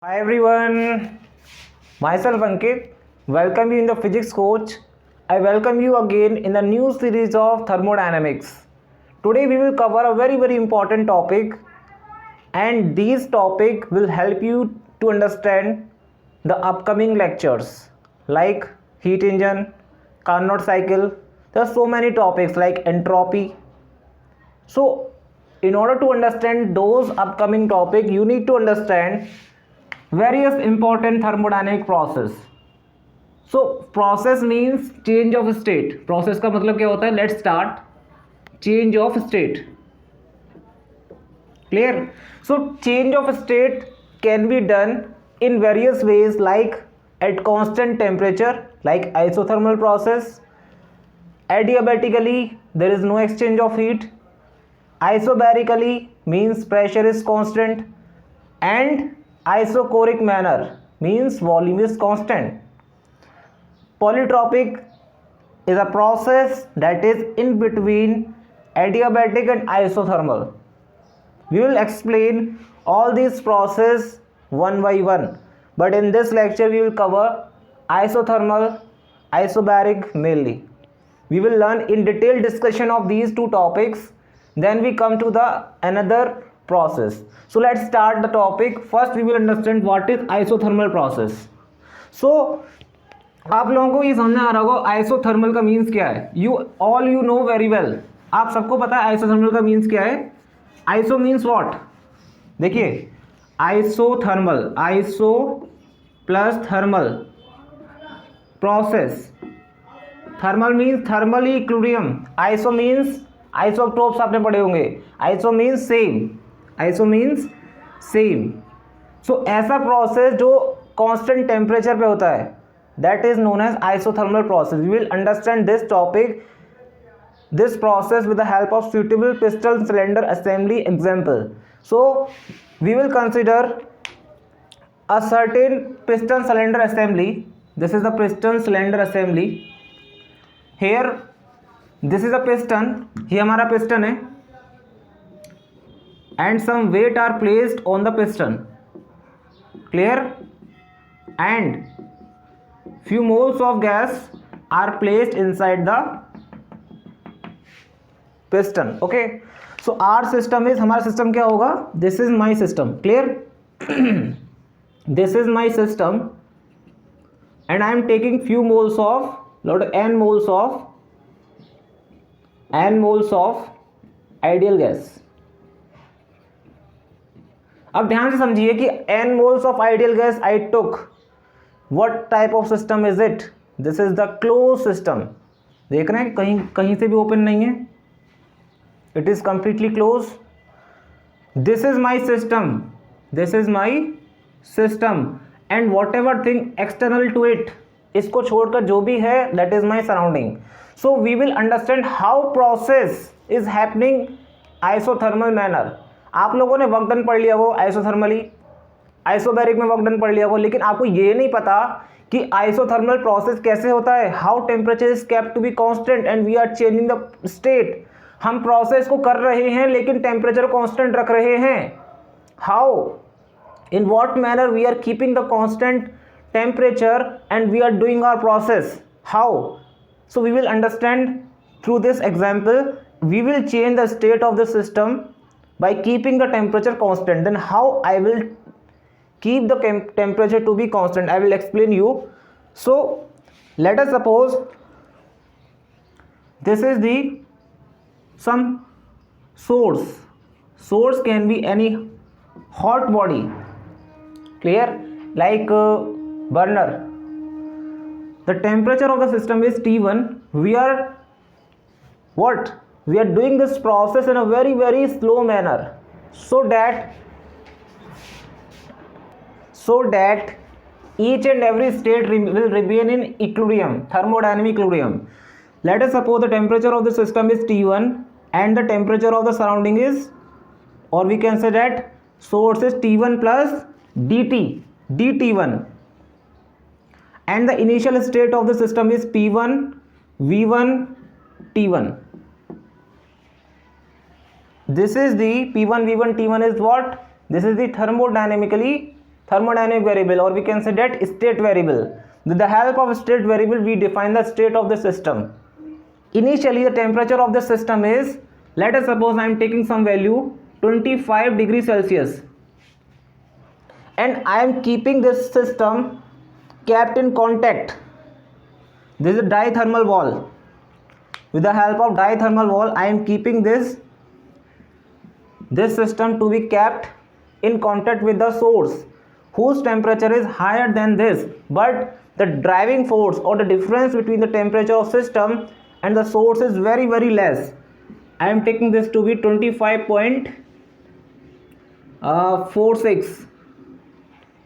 Hi everyone, myself Ankit. Welcome you in the Physics Coach. I welcome you again in the new series of thermodynamics. Today we will cover a very important topic, and this topic will help you to understand the upcoming lectures like heat engine, Carnot cycle. There are so many topics like entropy. So in order to understand those upcoming topic, you need to understand various important thermodynamic process. So process means change of state. Process का मतलब क्या होता है? Let's start. Change of state. Clear? So change of state can be done in various ways, like at constant temperature, like isothermal process. Adiabatically, there is no exchange of heat. Isobarically means pressure is constant, and isochoric manner means volume is constant. Polytropic is a process that is in between adiabatic and isothermal. We will explain all these processes one by one, but in this lecture we will cover isothermal, isobaric mainly. We will learn in detailed discussion of these two topics, then we come to the another process. So let's start the topic. First we will understand what is isothermal process. So आप लोगों को ये समझ आ रहा होगा isothermal का means क्या है. You know very well. आप सबको पता है आइसोथर्मल का मीन्स क्या है. Iso means what. देखिए isothermal, iso plus thermal process. Thermal means thermal equilibrium. Iso means isotopes आपने पढ़े होंगे. Iso means same, iso means same. So ऐसा प्रोसेस जो कांस्टेंट टेम्परेचर पे होता है, that is known as isothermal process. We will understand this topic, this process with the help of suitable piston cylinder assembly example. So we will consider a certain piston cylinder assembly. This is the piston cylinder assembly. Here this is a piston, ये हमारा piston है, and some weight are placed on the piston. Clear? And few moles of gas are placed inside the piston. Okay, so our system is, हमारा system क्या होगा? This is my system. Clear? This is my system and I am taking few moles of n moles of ideal gas. अब ध्यान से समझिए कि n moles of ideal gas I took. What type of system is it? This is the closed system. देख रहे हैं कहीं से भी ओपन नहीं है. It is completely closed. This is my system. This is my system. And whatever thing external to it, इसको छोड़कर जो भी है, that is my surrounding. So we will understand how process is happening isothermal manner. आप लोगों ने work done पढ़ लिया वो आइसोथर्मली, आइसोबैरिक में वर्क डन पढ़ लिया हो, लेकिन आपको ये नहीं पता कि आइसोथर्मल प्रोसेस कैसे होता है. How temperature is kept to be constant and we are changing the state. हम प्रोसेस को कर रहे हैं लेकिन टेम्परेचर कांस्टेंट रख रहे हैं. How, in what manner we are keeping the constant temperature and we are doing our process. How? So we will understand through this example. We will change the state of the system by keeping the temperature constant. Then how I will keep the temperature to be constant, I will explain you. So let us suppose this is the some source can be any hot body. Clear? Like burner. The temperature of the system is T1. We are what? We are doing this process in a very slow manner so that each and every state will remain in equilibrium, thermodynamic equilibrium. Let us suppose the temperature of the system is T1 and the temperature of the surrounding is, or we can say that source is T1 plus dt1, and the initial state of the system is P1 V1 T1. This is the P1 V1 T1 is what? This is the thermodynamically thermodynamic variable, or we can say that state variable. With the help of state variable, we define the state of the system. Initially, the temperature of the system is, let us suppose I am taking some value 25 degrees Celsius, and I am keeping this system kept in contact. This is a dithermal wall. With the help of dithermal wall, I am keeping this system to be kept in contact with the source, whose temperature is higher than this, but the driving force or the difference between the temperature of system and the source is very very less. I am taking this to be 25.46.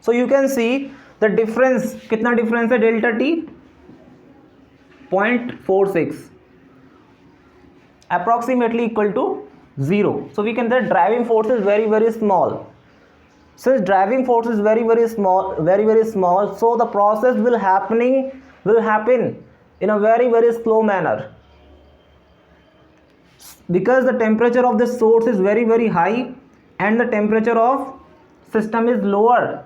So you can see the difference, कितना difference है, delta T 0.46, approximately equal to 0. So we can say driving force is very very small. Since driving force is very very small, so the process will happen in a very very slow manner, because the temperature of the source is very very high and the temperature of system is lower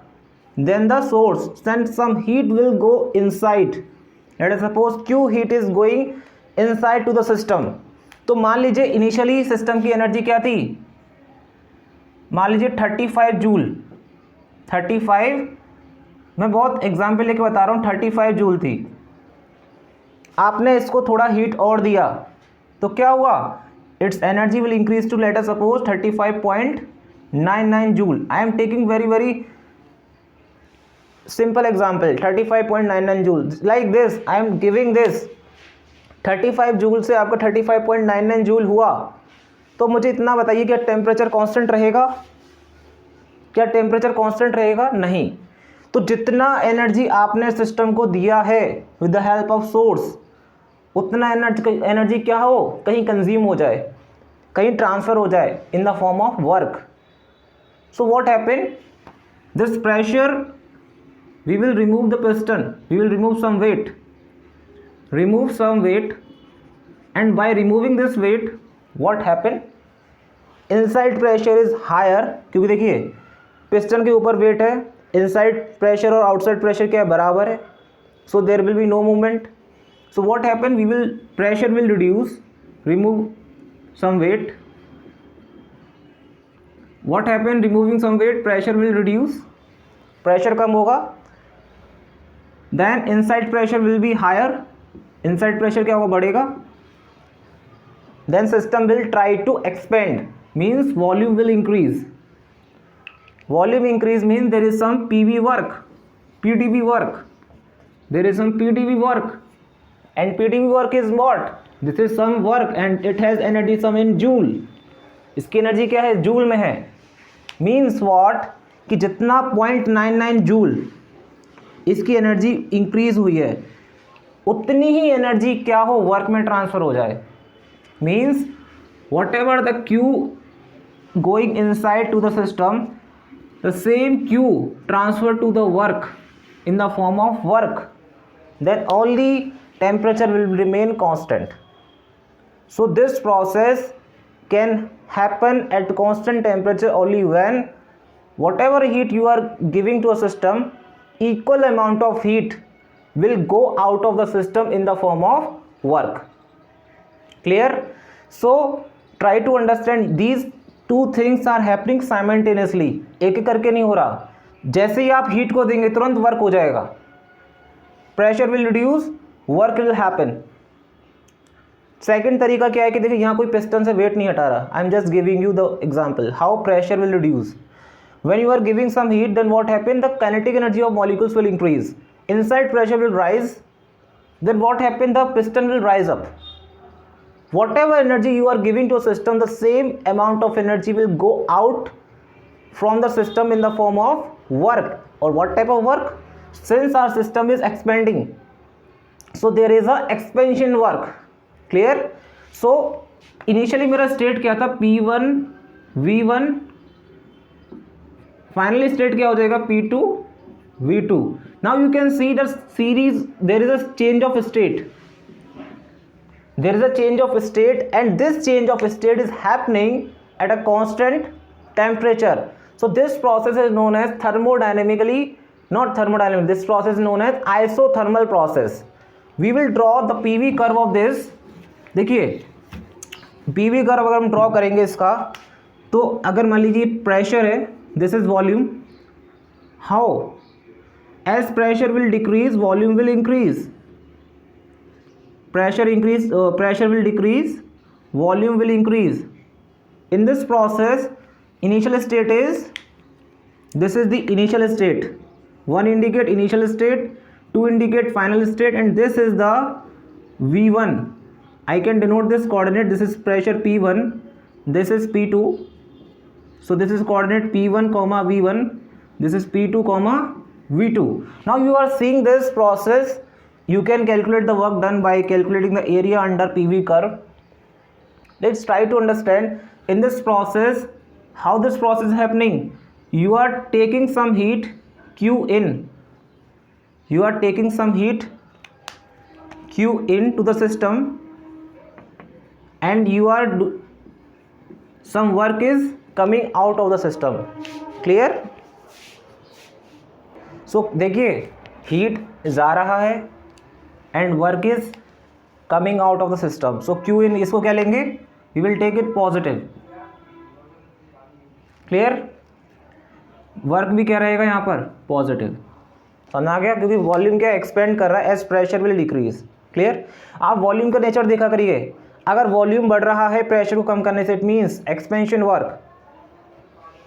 than the source. Then some heat will go inside. Let us suppose Q heat is going inside to the system. तो मान लीजिए initially system की energy क्या थी, मान लीजिए 35 joule, 35, मैं बहुत एग्जाम्पल लेके बता रहा हूँ, 35 जूल थी. आपने इसको थोड़ा हीट और दिया तो क्या हुआ, its energy will increase to let us suppose 35.99 joule. I am taking very very simple example, 35.99 joule. Like this, I am giving this 35 joule से आपका 35.99 जूल हुआ. तो मुझे इतना बताइए, क्या टेम्परेचर कांस्टेंट रहेगा, क्या टेम्परेचर कांस्टेंट रहेगा, नहीं. तो जितना एनर्जी आपने सिस्टम को दिया है with the help of source, उतना एनर्जी क्या हो, कहीं कंज्यूम हो जाए, कहीं ट्रांसफर हो जाए इन the form of work. So what happen, this pressure, we will remove the piston, we will remove some weight, and by removing this weight what happen, inside pressure is higher, क्योंकि देखिए piston के ऊपर wait है, inside pressure और outside pressure क्या है, बराबर है. so there will be no movement. so what happen, pressure will reduce, remove some weight, what happen, removing some weight, pressure will reduce, pressure कम होगा. then inside pressure will be higher, inside pressure क्या होगा, बढ़ेगा. then system will try to expand, means volume will increase. volume increase means there is some PV work, PdV work, there is some PdV work, and PdV work is what, this is some work and it has energy some in joule. इसकी energy क्या है, joule में है. means what, कि जितना 0.99 joule इसकी energy increase हुई है, उतनी ही एनर्जी क्या हो, वर्क में ट्रांसफर हो जाए. Means whatever the Q going inside to the system, the same Q transfer to the work in the form of work, then only temperature will remain constant. So this process can happen at constant temperature only when whatever heat you are giving to a system, equal amount of heat will go out of the system in the form of work. Clear? So try to understand these two things are happening simultaneously. एक एक करके नहीं हो रहा. जैसे ही आप heat को देंगे तुरंत वर्क हो जाएगा, pressure will reduce, work will happen. Second तरीका क्या है कि देखिए यहाँ कोई पिस्टन से वेट नहीं हटा रहा. I am just giving you the example how pressure will reduce. When you are giving some heat, then what happen, the kinetic energy of molecules will increase, inside pressure will rise, then what happen, the piston will rise up. Whatever energy you are giving to a system, the same amount of energy will go out from the system in the form of work. Or what type of work, since our system is expanding, so there is a expansion work. Clear? So initially मेरा state क्या था, P1 V1, finally state क्या हो जाएगा, P2 V2. Now you can see the series, there is a change of state, there is a change of state, and this change of state is happening at a constant temperature. So this process is known as thermodynamically, not thermodynamic, this process is known as isothermal process. We will draw the PV curve of this. देखिए PV curve अगर हम draw करेंगे इसका, तो अगर मान लीजिए pressure है, this is volume, how as pressure will decrease volume will increase, pressure will decrease, volume will increase. In this process, initial state is, this is the initial state, 1 indicate initial state, 2 indicate final state, and this is the V1. I can denote this coordinate, this is pressure P1, this is P2, so this is coordinate P1 comma V1, this is P2 comma V2. Now you are seeing this process. You can calculate the work done by calculating the area under PV curve. Let's try to understand in this process how this process is happening. You are taking some heat Q in. You are taking some heat Q into the system, and you are some work is coming out of the system. Clear? So देखिए heat जा रहा है and work is coming out of the system. So Q in, इसको क्या लेंगे, we will take it positive. Clear? Work भी क्या रहेगा यहाँ पर, पॉजिटिव. समझ आ गया, क्योंकि वॉल्यूम क्या एक्सपेंड कर रहा है as pressure will decrease. Clear? आप वॉल्यूम का नेचर देखा करिए, अगर वॉल्यूम बढ़ रहा है प्रेशर को कम करने से, इट मीन्स एक्सपेंशन वर्क.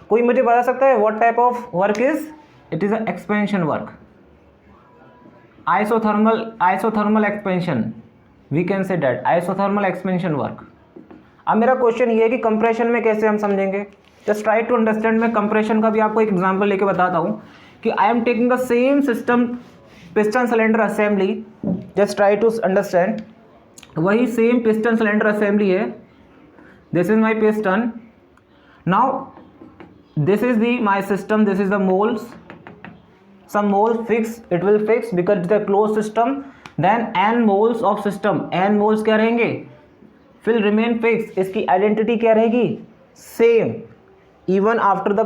कोई मुझे बता सकता है what type of work is, it is a expansion work, isothermal expansion, we can say that isothermal expansion work. अब मेरा क्वेश्चन ये है कि कंप्रेशन में कैसे हम समझेंगे. Just try to understand. मैं कंप्रेशन का भी आपको एक एग्जांपल लेके बताता हूँ कि I am taking the same system piston cylinder assembly. Just try to understand. वही सेम पिस्टन सिलेंडर असेंबली है. This is my piston. Now this is the my system, this is the moles. Some moles fix, it will fix because it's a closed system. Then n moles of system, n moles क्या रहेंगे, will remain fixed. इसकी identity क्या रहेगी, same. Even after the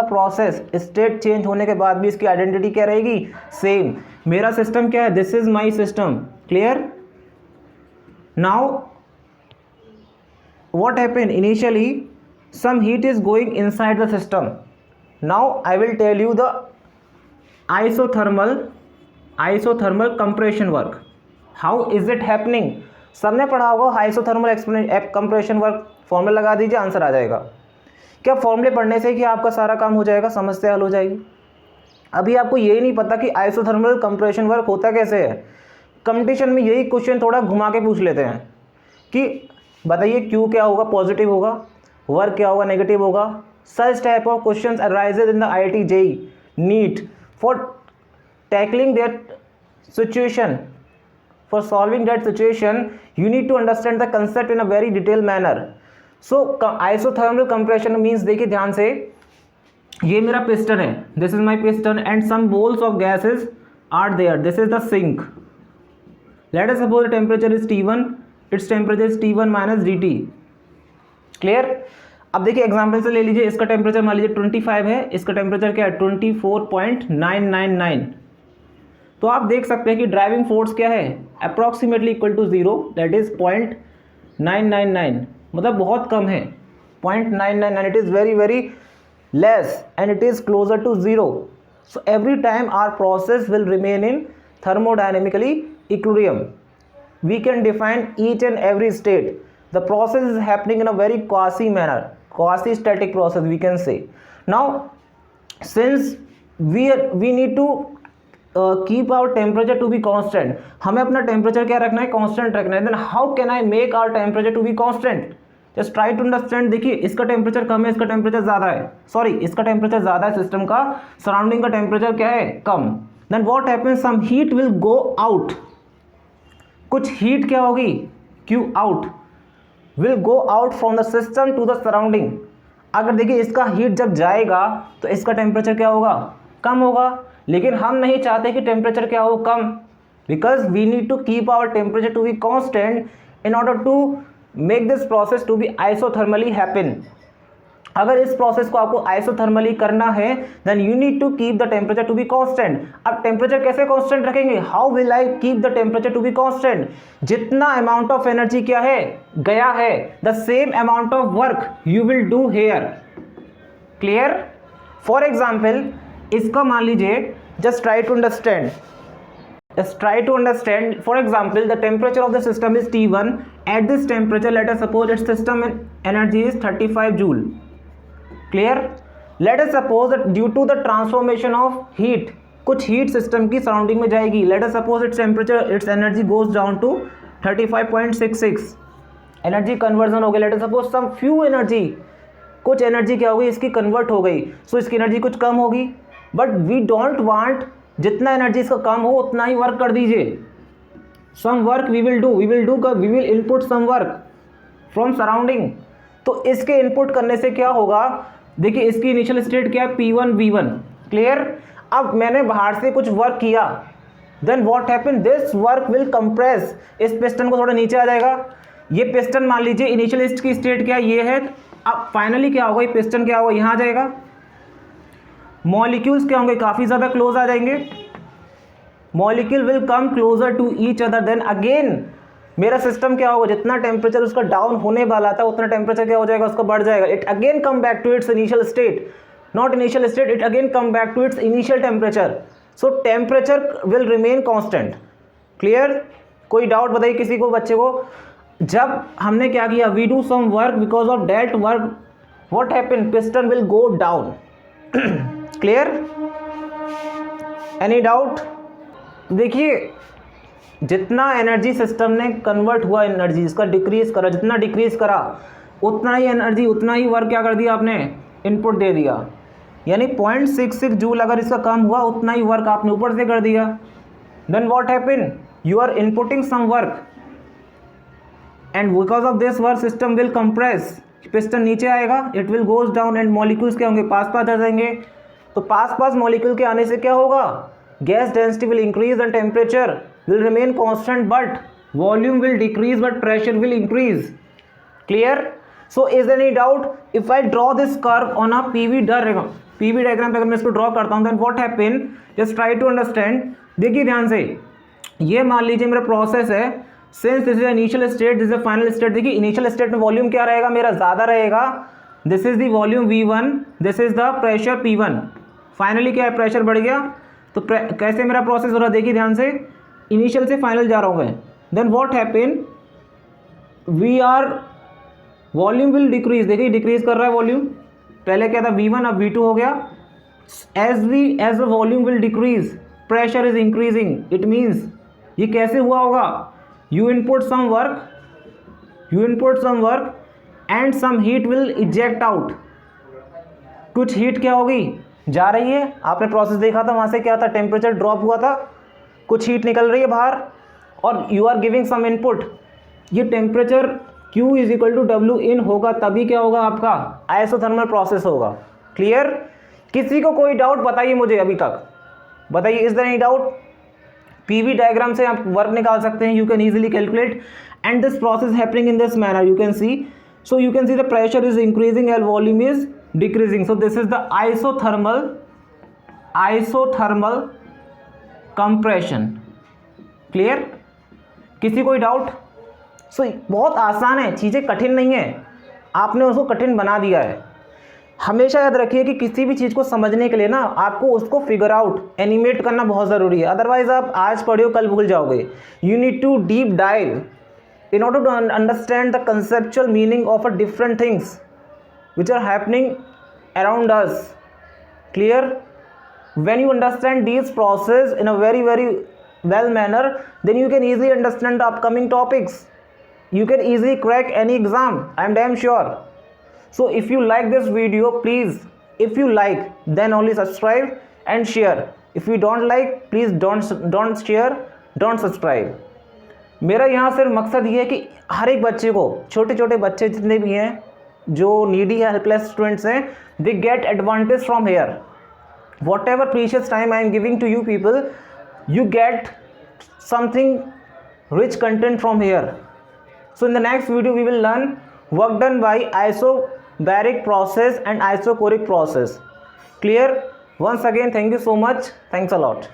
process, state change होने के बाद भी इसकी आइडेंटिटी क्या रहेगी, सेम. मेरा सिस्टम क्या है, this is my system. Clear? Now what happened initially, some heat is going inside the system. Now I will tell you the isothermal compression work. How is it happening? सबने पढ़ा होगा isothermal compression work. Formula लगा दीजिए, answer आ जाएगा. क्या फॉर्मूले पढ़ने से कि आपका सारा काम हो जाएगा, समस्या हल हो जाएगी? अभी आपको यही नहीं पता कि आइसोथर्मल कंप्रेशन वर्क होता कैसे है. कंपटीशन में यही क्वेश्चन थोड़ा घुमा के पूछ लेते हैं कि बताइए क्यू क्या होगा, पॉजिटिव होगा, वर्क क्या होगा, नेगेटिव होगा. Such type of questions arises in the IIT JEE NEET. For tackling that situation, for solving that situation, you need to understand the concept in a very detailed manner. So isothermal compression means, देखिए ध्यान से, ये मेरा piston है, this is my piston and some balls of gases are there. This is the sink. Let us suppose the temperature is T1, its temperature is T1 minus DT. Clear? अब देखिए example से ले लीजिए, इसका temperature मान लीजिए 25 है, इसका टेम्परेचर क्या है 24.999. तो आप देख सकते हैं कि ड्राइविंग फोर्स क्या है, approximately equal to 0, that is 0.999. मतलब बहुत कम है, 0.999. It is very very less and it is closer to 0. So every time our process will remain in thermodynamically equilibrium. We can define each and every state. The process is happening in a very quasi manner, quasi static process we can say. Now since we need to keep our temperature to be constant, हमें अपना temperature क्या रखना है, constant रखना है. Then how can I make our temperature to be constant? Just try to understand. देखिए इसका temperature कम है, इसका टेम्परेचर ज़्यादा है, सॉरी इसका टेम्परेचर ज़्यादा है सिस्टम का, सराउंडिंग का टेम्परेचर क्या है, कम. Then what happens, some heat will go out. कुछ हीट क्या होगी, Q out, will go out from the system to the surrounding. अगर देखिए इसका हीट जब जाएगा तो इसका टेम्परेचर क्या होगा, कम होगा. लेकिन हम नहीं चाहते कि टेम्परेचर क्या हो, कम, because we need to keep our temperature to be constant in order to make this process to be isothermally happen. अगर इस प्रोसेस को आपको आइसोथर्मली करना है then you need to keep the temperature to be constant. अब temperature कैसे constant रखेंगे, how will I keep the temperature to be constant, जितना अमाउंट ऑफ एनर्जी क्या है गया है the same amount of work you will do here. Clear? For example इसका मान लीजिए, just try to understand, for example the temperature of the system is T1. At this temperature let us suppose its system energy is 35 joule. Clear? Let us suppose that due to the transformation of heat, कुछ heat system की surrounding में जाएगी, let us suppose its temperature, its energy goes down to 35.66, energy conversion हो गई, let us suppose some few energy, कुछ energy क्या होगी इसकी convert हो गई, so इसकी energy कुछ कम होगी, but we don't want जितना एनर्जी इसका कम हो उतना ही वर्क कर दीजिए। Some work we will input some work from surrounding. तो इसके इनपुट करने से क्या होगा, देखिए इसकी इनिशियल स्टेट क्या है P1 V1। क्लियर? अब मैंने बाहर से कुछ वर्क किया, then what happen, this work will compress, इस पिस्टन को थोड़ा नीचे आ जाएगा। ये पिस्टन मान लीजिए इनिशियल की स्टेट क्या ये है, अब फाइनली क्या होगा, ये पिस्टन क्या होगा यहाँ आ जाएगा, मॉलिक्यूल्स क्या होंगे काफ़ी ज़्यादा क्लोज आ जाएंगे, molecule will come closer to each other, then again मेरा सिस्टम क्या होगा, जितना टेम्परेचर उसका डाउन होने वाला था उतना टेम्परेचर क्या हो जाएगा उसका बढ़ जाएगा, it again come back to its initial state, not initial state, it again come back to its initial temperature, so temperature will remain constant. Clear? कोई डाउट बताइए किसी को, बच्चे को? जब हमने क्या किया, we do some work, because of that work what happen, piston will go down. Clear? Any doubt? देखिए जितना एनर्जी सिस्टम ने कन्वर्ट हुआ एनर्जी इसका डिक्रीज करा, जितना डिक्रीज करा उतना ही एनर्जी उतना ही वर्क क्या कर दिया आपने, इनपुट दे दिया। यानी 0.66 जूल अगर इसका कम हुआ उतना ही वर्क आपने ऊपर से कर दिया। Then what happen, you are inputting some work and because of this work system will compress, piston नीचे आएगा, it will goes down and molecules क्या होंगे पास पास आ जाएंगे। तो पास मॉलिक्यूल के आने से क्या होगा, gas density will increase and temperature will remain constant but volume will decrease but pressure will increase. Clear? So is any doubt, if I draw this curve on a PV diagram पे अगर मैं इसको draw करता हूँ then what happen, just try to understand. देखिए ध्यान से, ये मान लीजिए मेरा प्रोसेस है, since this is initial state, this is final state. देखिए इनिशियल स्टेट में वॉल्यूम क्या रहेगा मेरा, ज़्यादा रहेगा, this is the volume V1, this is the pressure P1। Finally क्या है, प्रेशर बढ़ गया। तो कैसे मेरा प्रोसेस हो रहा है, देखिए ध्यान से, इनिशियल से फाइनल जा रहा हूँ मैं, then what happen, volume will decrease, देखिए डिक्रीज कर रहा है वॉल्यूम, पहले क्या था V1 अब V2 हो गया। As the volume will decrease pressure is increasing, it means ये कैसे हुआ होगा, you input some work and some heat will eject out, कुछ हीट क्या होगी जा रही है, आपने प्रोसेस देखा था वहाँ से क्या था, टेम्परेचर ड्रॉप हुआ था, कुछ हीट निकल रही है बाहर और you are giving some input, ये temperature Q is equal to W in होगा, तभी क्या होगा आपका आइसोथर्मल प्रोसेस होगा। क्लियर? किसी को कोई डाउट बताइए मुझे अभी तक, बताइए, is there any doubt? PV diagram से आप वर्क निकाल सकते हैं, you can easily calculate and this process happening in this manner, you can see, so you can see the pressure is increasing and volume is decreasing, so this is the isothermal compression. Clear? किसी कोई doubt? सो बहुत आसान है, चीज़ें कठिन नहीं है, आपने उसको कठिन बना दिया है। हमेशा याद रखिए कि किसी भी चीज़ को समझने के लिए ना आपको उसको फिगर आउट, एनिमेट करना बहुत ज़रूरी है, अदरवाइज आप आज पढ़े हो कल भूल जाओगे। You need to deep dive in order to understand the conceptual meaning of a different things which are happening around us. Clear? When you understand these process in a very well manner, then you can easily understand the upcoming topics, you can easily crack any exam, I am damn sure. So if you like this video, please, if you like then only subscribe and share, if you don't like please don't share, don't subscribe. मेरा यहाँ सिर्फ मकसद ये है कि हर एक बच्चे को, छोटे छोटे बच्चे जितने भी हैं जो नीडी है, हेल्पलेस स्टूडेंट्स हैं, they get advantage from here. Whatever precious time I am giving to you people, you get something rich content from here. So in the next video we will learn work done by baric process and isochoric process. Clear? Once again, thank you so much. Thanks a lot.